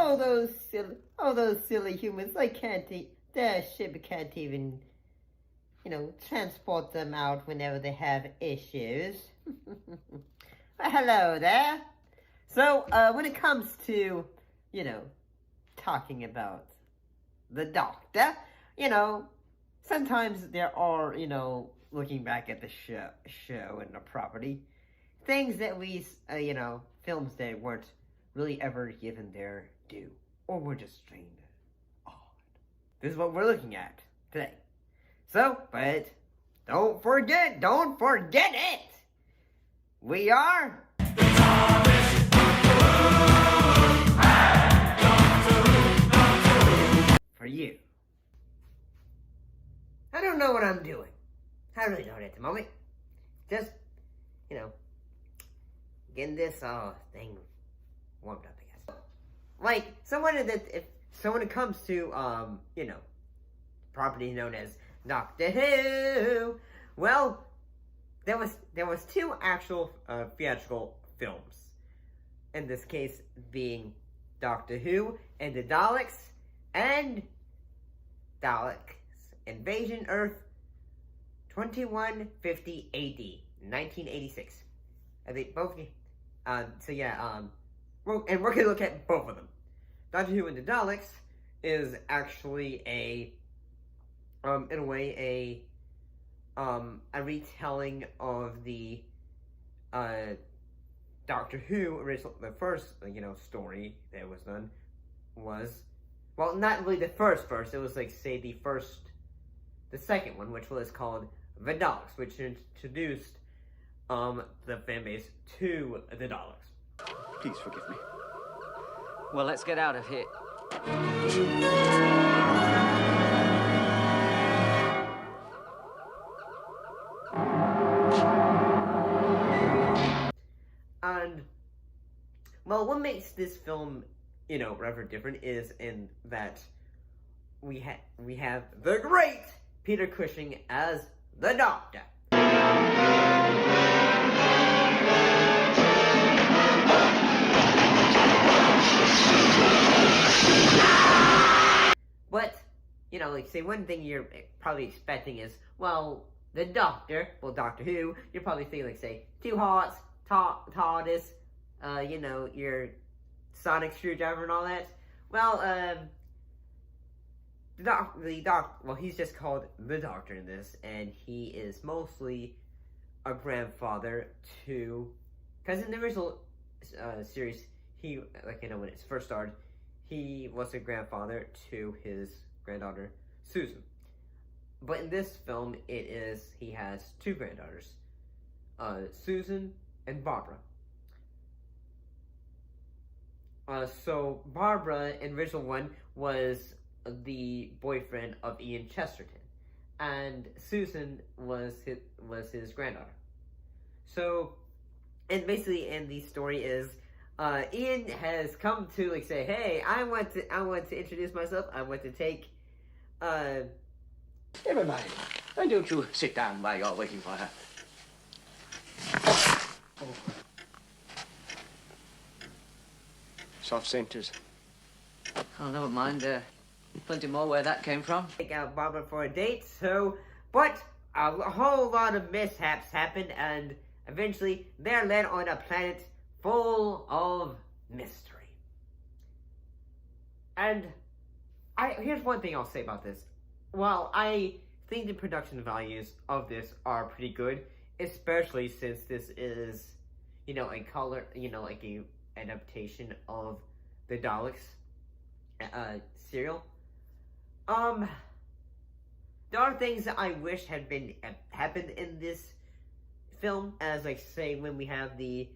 all those silly humans, their ship can't even, transport them out whenever they have issues. Well, hello there. So, when it comes to, talking about the Doctor, sometimes there are, looking back at the show and the property, things that we, films that weren't really ever given their due, or were just strange odd. This is what we're looking at today. So, but don't forget it! We are for you. I don't know what I'm doing. I really don't at the moment. Just, getting this thing warmed up, I guess. Like, so when it comes to, property known as Doctor Who, well, there was two actual theatrical films. In this case, being Doctor Who and the Daleks, and Dalek Invasion Earth 2150 AD, 1986. I think both, and we're gonna look at both of them. Doctor Who and the Daleks is actually in a way, a retelling of the, Doctor Who original, the first, story that was done was, well, not really the first, it was, the second one, which was called The Daleks, which introduced, the fan base to the Daleks. Please forgive me. Well, let's get out of here. And, well, what makes this film, rather different is in that we have the great Peter Cushing as the Doctor. But, one thing you're probably expecting is, well, the Doctor, Doctor Who, you're probably thinking, two hearts, TARDIS, your sonic screwdriver and all that. Well, he's just called the Doctor in this, and he is mostly a grandfather to, because in the original series, he, when it first started, he was a grandfather to his granddaughter, Susan. But in this film, he has two granddaughters, Susan and Barbara. So Barbara, in the original one, was the boyfriend of Ian Chesterton, and Susan was his granddaughter. So, and basically, in the story is, Ian has come to say, hey, I want to introduce myself. I want to take, Never mind. Why don't you sit down while you're waiting for her? Oh. Soft centers. Oh, never mind. Plenty more where that came from. Take out Barbara for a date, but a whole lot of mishaps happened, and eventually they're led on a planet full of mystery. And here's one thing I'll say about this. Well, I think the production values of this are pretty good, especially since this is, a color, a adaptation of the Daleks serial. There are things that I wish had happened in this film, as when we have the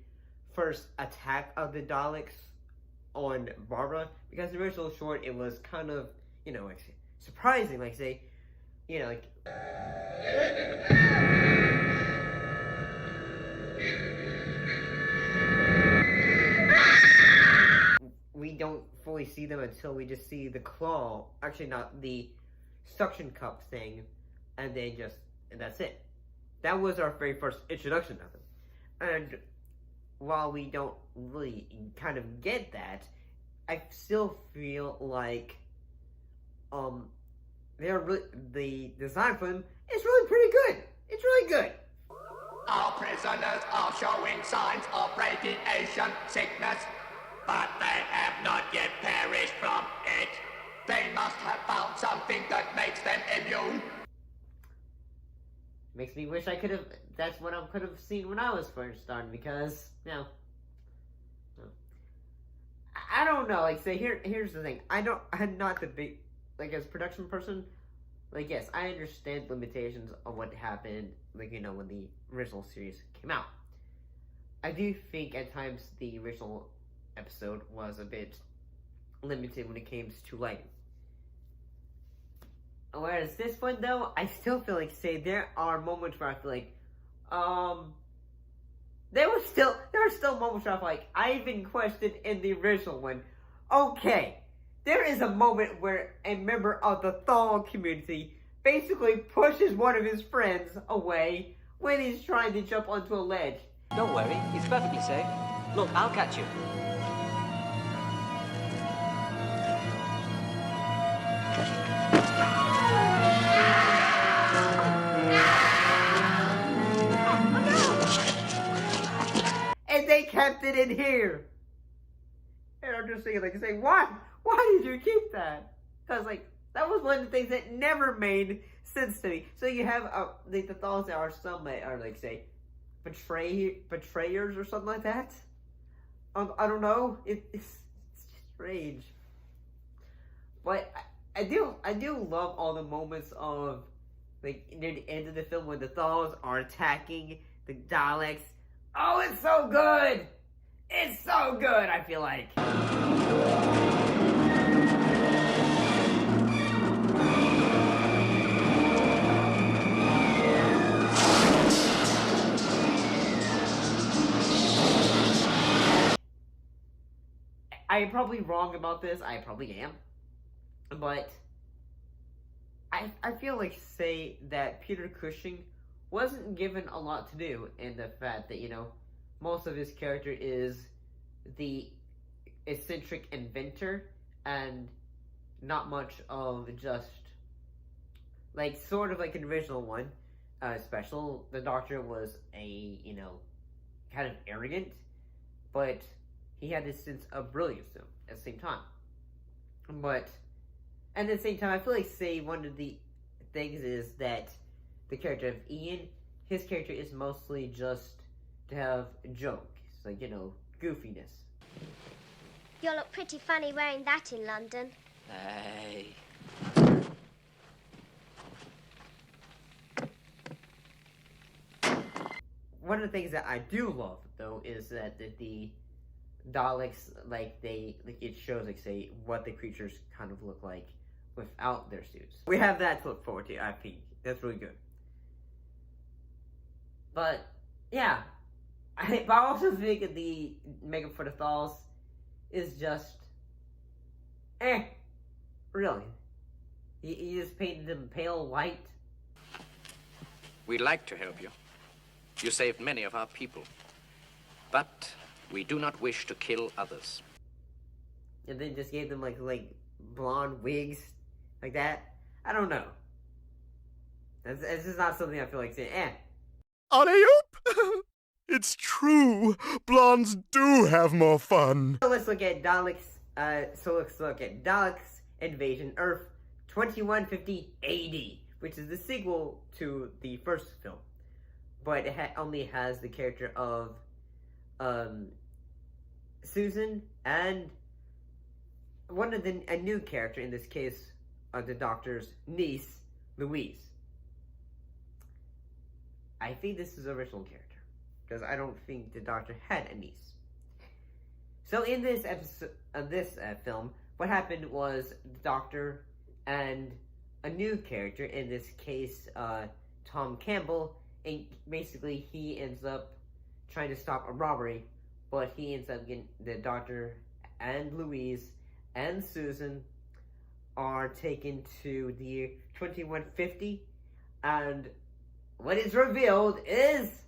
first attack of the Daleks on Barbara, because the original short, it was kind of, surprising, we don't fully see them until we just see the claw, actually not the suction cup thing, and that's it. That was our very first introduction of them. And while we don't really kind of get that, I still feel like the design for them is really pretty good. It's really good. Our prisoners are showing signs of radiation sickness, but they have not yet perished from it. They must have found something that makes them immune. Makes me wish I could have. That's what I could have seen when I was first starting, because I don't know. Like, say here's the thing. I'm not the big, like, as a production person. Like, yes, I understand limitations of what happened, like, when the original series came out. I do think at times the original episode was a bit limited when it came to lighting. Whereas this one, though, I still feel like, say, there are moments where I feel like, there were still moments where I feel like, I even questioned in the original one, okay, there is a moment where a member of the Thal community basically pushes one of his friends away when he's trying to jump onto a ledge. Don't worry, he's perfectly safe. Look, I'll catch you. And they kept it in here. And I'm just thinking, like, why did you keep that? Because, like, that was one of the things that never made sense to me. So you have the thoughts that are some are, like, say, betrayers or something like that. I don't know. It's strange. But I do love all the moments of, like, near the end of the film when the Thals are attacking the Daleks. Oh, it's so good! It's so good, I feel like. I'm probably wrong about this. I probably am. But I feel like, say, that Peter Cushing wasn't given a lot to do in the fact that, most of his character is the eccentric inventor and not much of just, like, sort of like an original one, special. The Doctor was a, kind of arrogant, but he had this sense of brilliance to him at the same time. But at the same time, I feel like, say, one of the things is that the character of Ian, his character is mostly just to have jokes, like, goofiness. You'll look pretty funny wearing that in London. Hey. One of the things that I do love, though, is that the Daleks, it shows, like, say, what the creatures kind of look like without their suits. We have that to look forward to, I think. That's really good. But, yeah. But I also think that the makeup for the Thals is just, really. You just painted them pale white. We'd like to help you. You saved many of our people. But we do not wish to kill others. And then just gave them, like blonde wigs, like that. I don't know. It's just not something I feel like saying, Alley-oop! It's true. Blondes do have more fun. So let's look at Daleks. Let's look at Daleks Invasion Earth 2150 AD, which is the sequel to the first film, but it only has the character of Susan and a new character, in this case, the Doctor's niece, Louise. I think this is the original character, because I don't think the Doctor had a niece. So in this episode, this film, what happened was the Doctor and a new character, in this case, Tom Campbell, and basically he ends up trying to stop a robbery, but he ends up getting the Doctor and Louise and Susan are taken to the 2150, and what is revealed is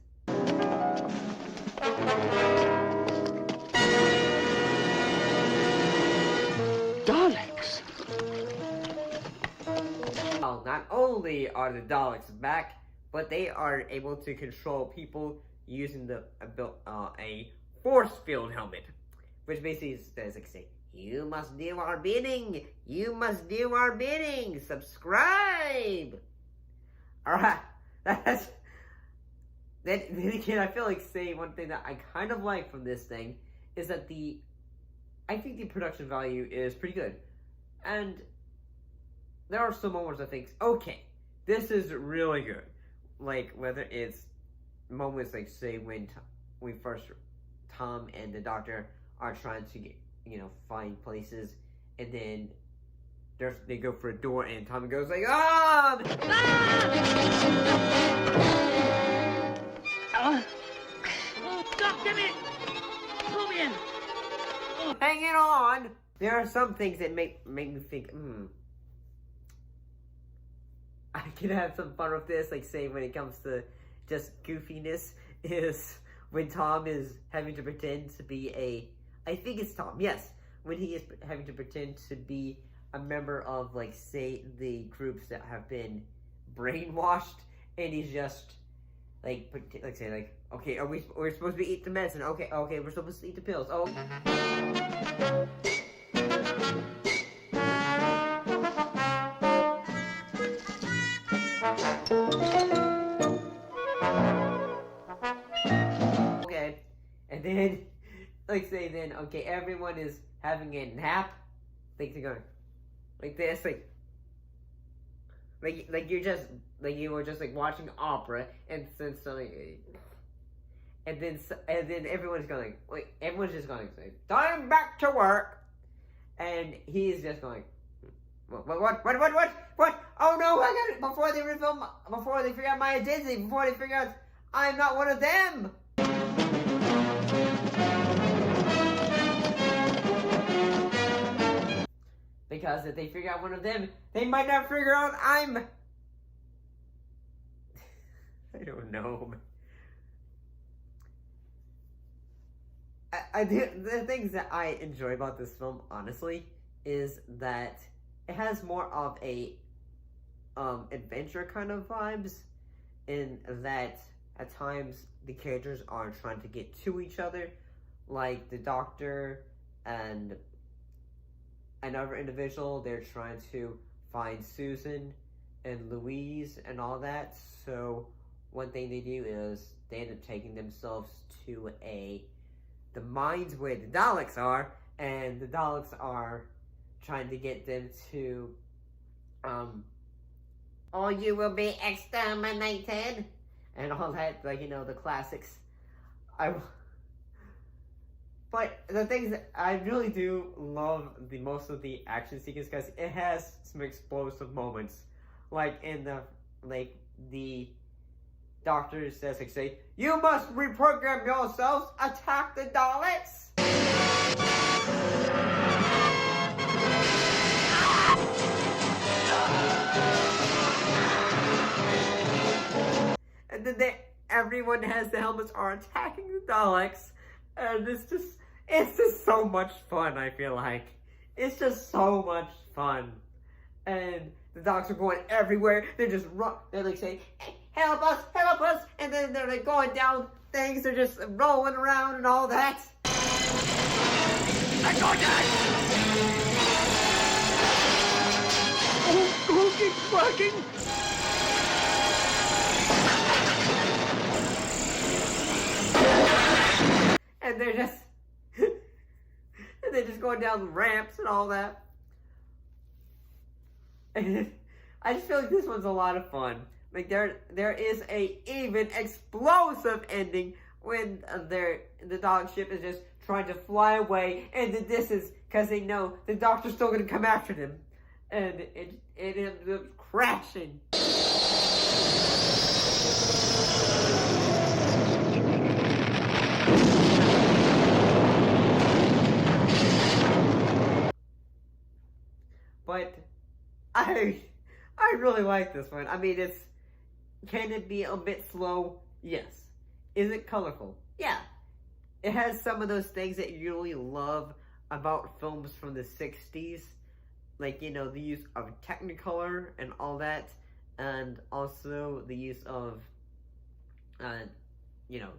well, not only are the Daleks back, but they are able to control people using a force field helmet, which basically says, like, say, you must do our bidding. You must do our bidding. Subscribe. All right, then again, I feel like saying one thing that I kind of like from this thing is that I think the production value is pretty good, and there are some moments I think, okay, this is really good. Like, whether it's moments like, say, when Tom and the Doctor are trying to get, find places, and then they go for a door, and Tom goes like, ah! Oh, God damn it! Pull me in! Hanging on! There are some things that make me think, I can have some fun with this, like, say, when it comes to just goofiness, is when Tom is having to pretend to be I think it's Tom, yes, when he is having to pretend to be a member of, like, say, the groups that have been brainwashed, and he's just, like, okay, we're supposed to be eating the medicine, okay, we're supposed to eat the pills, oh. Okay, and then, like, say, then, okay, everyone is having a nap, like, they're going, like this, like you're just, like, you were just, like, watching opera, and then suddenly, and then everyone's going, like, everyone's just going to say, time back to work, and he's just going, what, oh no, I got it, before they figure out my identity, before they figure out I'm not one of them! Because if they figure out one of them, they might not figure out I'm... I don't know. The things that I enjoy about this film, honestly, is that it has more of a adventure kind of vibes, in that at times the characters are trying to get to each other, like the Doctor and another individual, they're trying to find Susan and Louise and all that. So one thing they do is they end up taking themselves to the mines where the Daleks are, and the Daleks are trying to get them to or you will be exterminated and all that, like, the classics. But the things that I really do love most of the action sequence, because it has some explosive moments. Like in the Doctor says, like, say, you must reprogram yourselves, attack the Daleks! And then everyone has the helmets are attacking the Daleks, and it's just so much fun, I feel like. It's just so much fun. And the Daleks are going everywhere. They're just they're like saying, hey, help us, and then they're like going down things, they're just rolling around and all that. I'm going down! Oh, it's working! And they're just going down the ramps and all that. And I just feel like this one's a lot of fun. Like, there is a even explosive ending when the dog ship is just trying to fly away, and this is because they know the Doctor's still gonna come after them, and it ends up crashing. But I really like this one. I mean, can it be a bit slow? Yes. Is it colorful? Yeah. It has some of those things that you really love about films from the 60s. like, you know, the use of Technicolor and all that, and also the use of, you know,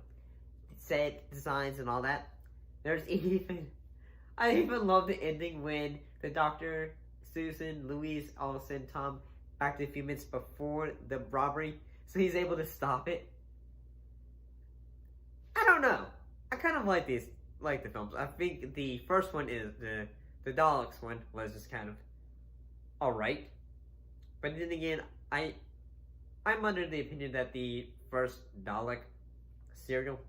set designs and all that. There's even, I even love the ending when the Doctor, Susan, Louise all send Tom back to a few minutes before the robbery, so he's able to stop it. I don't know. I kind of like the films. I think the first one is the Daleks one was just kind of alright. But then again, I'm under the opinion that the first Dalek serial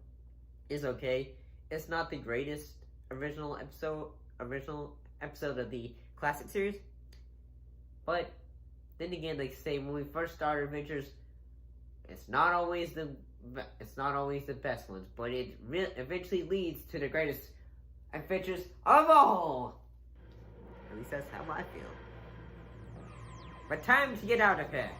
is okay. It's not the greatest original episode of the classic series. But then again, like say when we first started Adventures, it's not always the best ones, but it eventually leads to the greatest adventures of all. At least that's how I feel. But time to get out of here.